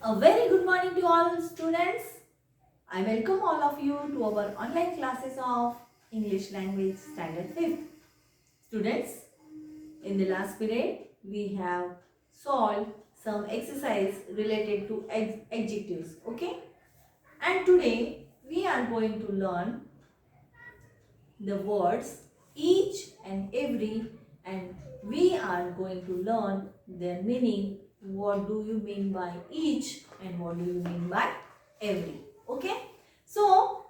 A very good morning to all students. I welcome all of you to our online classes of English language standard 5th. Students, in the last period we have solved some exercise related to adjectives, okay? And today we are going to learn the words each and every, and we are going to learn their meaning. What do you mean by each and what do you mean by every? Okay, so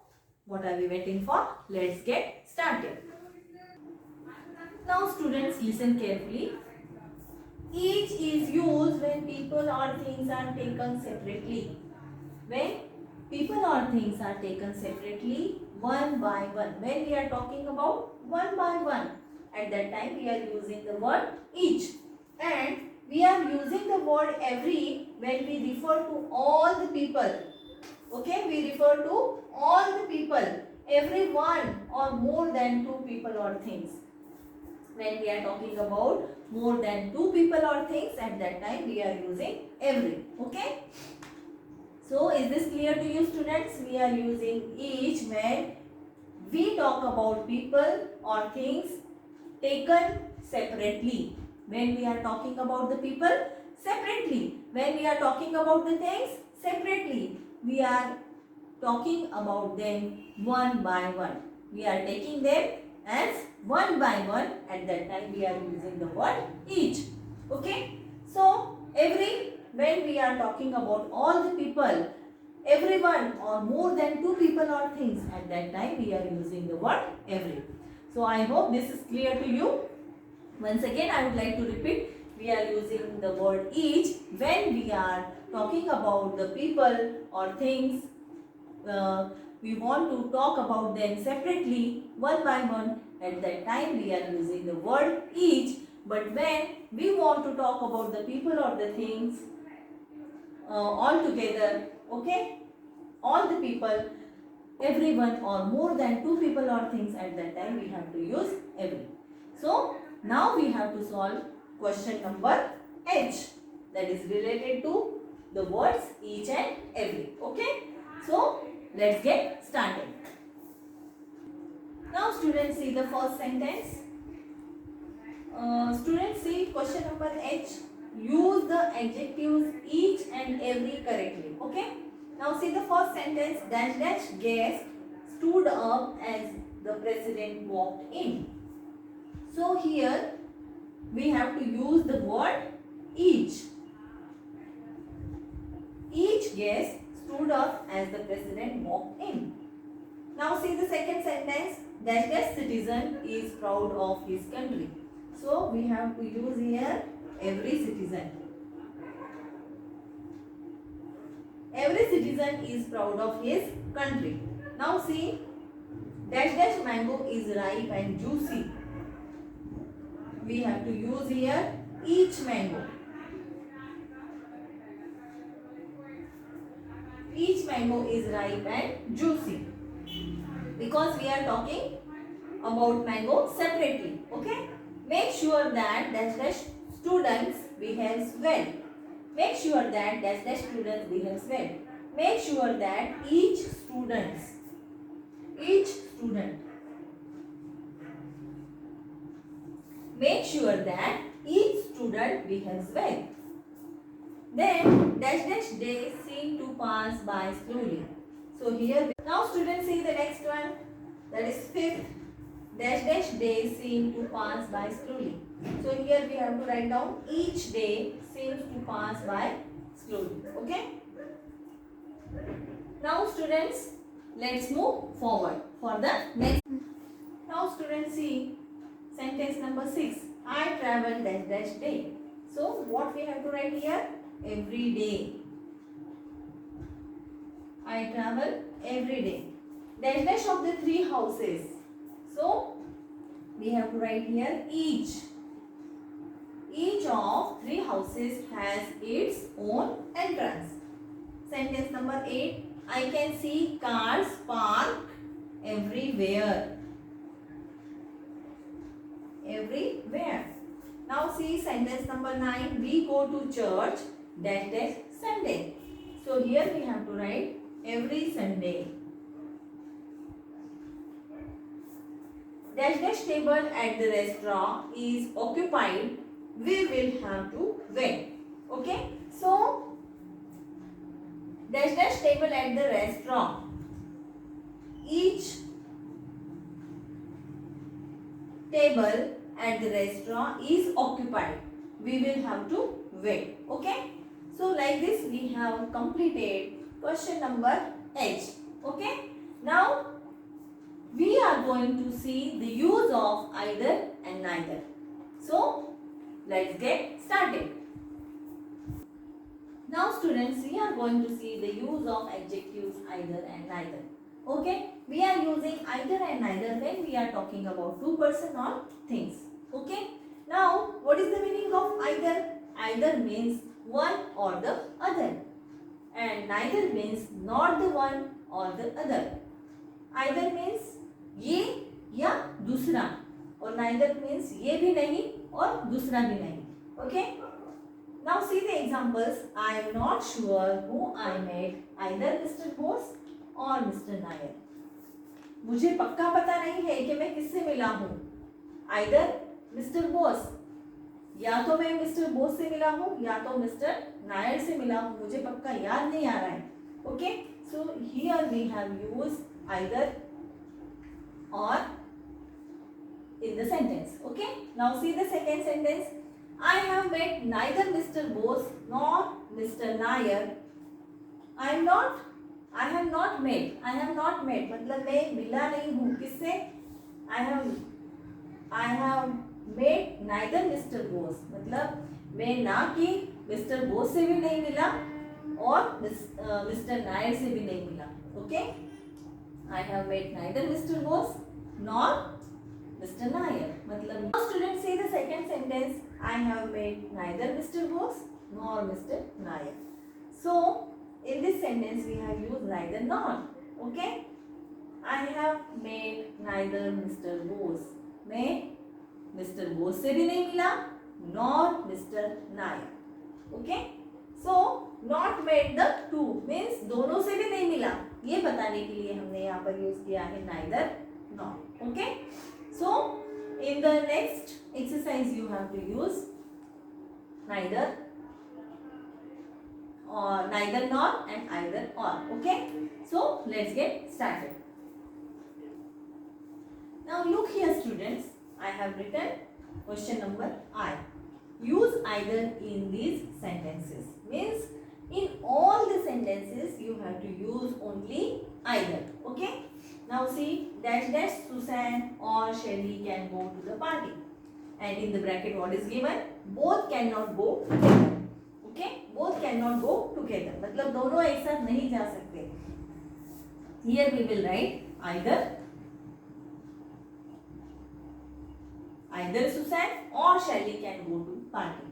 what are we waiting for? Let's get started. Now students, listen carefully. Each is used when people or things are taken separately. When people or things are taken separately, one by one. When we are talking about one by one, at that time we are using the word each. And we are using the word every when we refer to all the people. Okay, we refer to all the people, every one or more than two people or things. When we are talking about more than two people or things, at that time we are using every. Okay. So is this clear to you students? We are using each when we talk about people or things taken separately. When we are talking about the people separately. When we are talking about the things separately. We are talking about them one by one. We are taking them as one by one. At that time we are using the word each. Okay. So every, when we are talking about all the people, everyone or more than two people or things, at that time we are using the word every. So I hope this is clear to you. Once again I would like to repeat, we are using the word each when we are talking about the people or things. We want to talk about them separately one by one. At that time we are using the word each. But when we want to talk about the people or the things all together, okay, all the people, everyone or more than two people or things, at that time we have to use every. So now we have to solve question number H, that is related to the words each and every. Okay, so let's get started. Now students, see the first sentence. Students, see question number H. Use the adjectives each and every correctly. Okay. Now see the first sentence. Dash dash guest stood up as the president walked in. So here we have to use the word each. Each guest stood up as the president walked in. Now see the second sentence. Dash dash citizen is proud of his country. So we have to use here every citizen. Every citizen is proud of his country. Now see, dash dash mango is ripe and juicy. We have to use here each mango. Each mango is ripe and juicy. Because we are talking about mango separately. Okay? Make sure that dash dash students behaves well. Make sure that dash dash students behaves well. Make sure that each student make sure that each student behaves well. Then dash dash days seem to pass by slowly. So here now students, see the next one, that is fifth. Dash dash days seem to pass by slowly. So here we have to write down each day seems to pass by slowly. Okay. Now students, let's move forward for the next. Now students, see sentence number 6. I travel dash dash day. So what we have to write here? Every day. I travel every day. Dash dash of the three houses. So we have to write here each. Each of three houses has its own entrance. Sentence number 8. I can see cars parked everywhere. Everywhere. Now see sentence number 9. We go to church dash dash Sunday. So here we have to write every Sunday. Dash dash table at the restaurant is occupied. We will have to wait. Okay. So dash dash table at the restaurant. Each table at the restaurant is occupied. We will have to wait. Okay. So like this we have completed question number H. Okay. Now we are going to see the use of either and neither. So let's get started. Now students, we are going to see the use of adjectives either and neither. Okay, we are using either and neither when we are talking about two person or things. Okay, now what is the meaning of either? Either means one or the other, and neither means not the one or the other. Either means ये या दूसरा, और neither means ये भी नहीं और दूसरा भी नहीं. Okay. Now see the examples. I am not sure who I met, either Mr. Bose or Mr. Nair. मुझे पक्का पता नहीं है कि मैं किससे मिला हूँ. Either Mr. Bose, या तो मैं मिस्टर बोस से मिला हूँ या तो मिस्टर नायर से मिला हूँ. मुझे पक्का याद नहीं आ रहा है. Okay. So here we have used either or in the sentence. Okay. Now see the second sentence. I have met neither Mr. Bose nor Mr. Nair. I have not met. मतलब मैं मिला नहीं हूँ किससे? I have met neither Mr. Bose. मतलब मैं ना कि Mr. Bose से भी नहीं मिला और Mr. Nair से भी नहीं मिला. Okay? I have met neither Mr. Bose nor Mr. Nair. मतलब now students say the second sentence. I have met neither Mr. Bose nor Mr. Nair. So in this sentence we have used neither nor. Okay? I have met neither Mr. Bose. मैं Mr. Bose से भी नहीं मिला nor Mr. Nair. Okay? So not met the two means दोनों से भी नहीं मिला. ये बताने के लिए हमने यहाँ पर यूज किया है neither nor. Okay? So in the next exercise you have to use neither nor and either or. Okay? So let's get started. Now look here students, I have written question number I. Use either in these sentences. Means in all the sentences you have to use only either. Okay? Now see, dash dash Susan or Shelly can go to the party. And in the bracket what is given? Both cannot go together. Okay? Both cannot go together. मतलब दोनों एक साथ नहीं जा सकते. Here we will write either Susan or Shelly can go to party.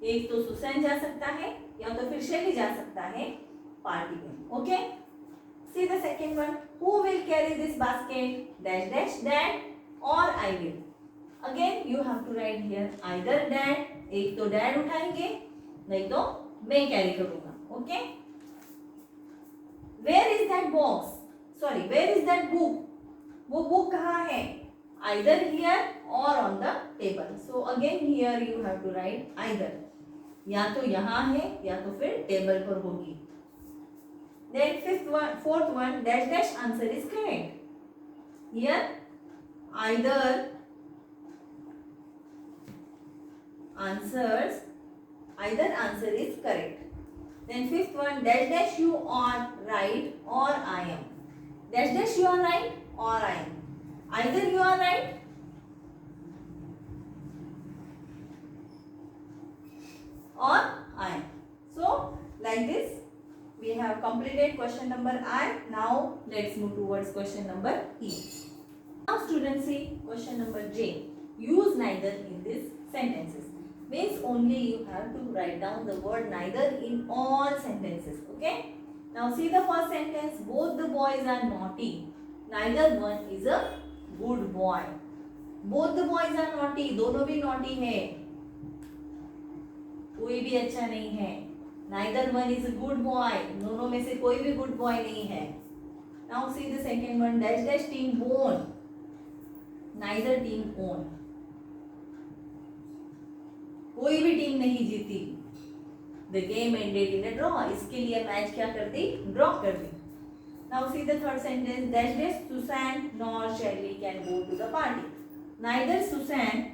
एक तो Susan जा सकता है या तो फिर शैली जा सकता है पार्टी में. Okay? See the second one. Who will carry this basket? Dash dash dad or I will. Again you have to write here either dad. एक तो dad उठाएंगे नहीं तो मैं कैरी करूँगा. Okay? Where is that box? Sorry, where is that book? वो book कहाँ है? Either here or on the table. So again here you have to write either. या तो यहाँ है या तो फिर टेबल पर होगी. Then fourth one, dash dash answer is correct. Here either answer is correct. Then fifth one, dash dash you are right or I am. Dash dash you are right or I am. Either you are right or I am. So like this we have completed question number I. Now let's move towards question number E. Now students see question number J. Use neither in these sentences. Means only you have to write down the word neither in all sentences. Okay? Now see the first sentence. Both the boys are naughty. Neither one is a good boy. Both the boys are naughty. दोनों भी naughty है. कोई भी अच्छा नहीं है. Neither one is a good boy. दोनों में से कोई भी good boy नहीं है. Now see the second one. Dash dash team won. Neither team won. कोई भी टीम नहीं जीती. The game ended in a draw. इसके लिए मैच क्या कर दी? ड्रॉ कर दी. Now see the third sentence. Dash dash Susan nor Shelley can go to the party. Neither Susan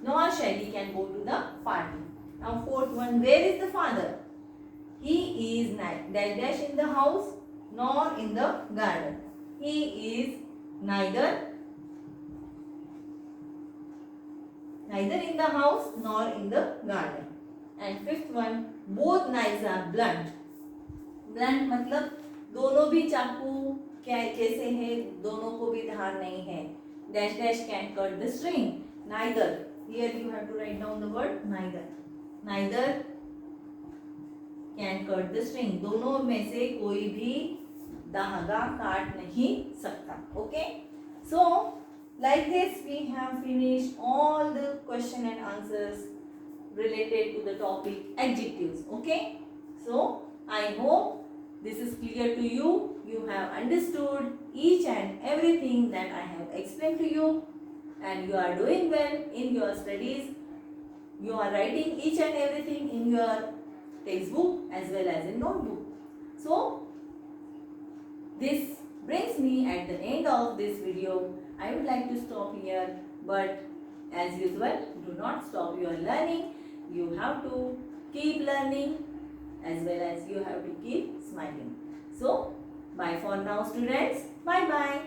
nor Shelley can go to the party. Now fourth one. Where is the father? He is dash dash in the house nor in the garden. He is neither in the house nor in the garden. And fifth one, both knives are blunt. Blunt मतलब दोनों भी चाकू कैसे है, दोनों को भी धार नहीं है. Dash dash can cut the string. Neither. Here you have to write down the word neither. Neither can cut the string. दोनों में से कोई भी धागा काट नहीं सकता. Okay. So like this we have finished all the question and answers related to the topic adjectives. Okay. So I hope this is clear to you. You have understood each and everything that I have explained to you, and you are doing well in your studies. You are writing each and everything in your textbook as well as in notebook. So this brings me at the end of this video. I would like to stop here, but as usual, do not stop your learning. You have to keep learning as well as you have to keep smiling. So, bye for now, students. Bye bye.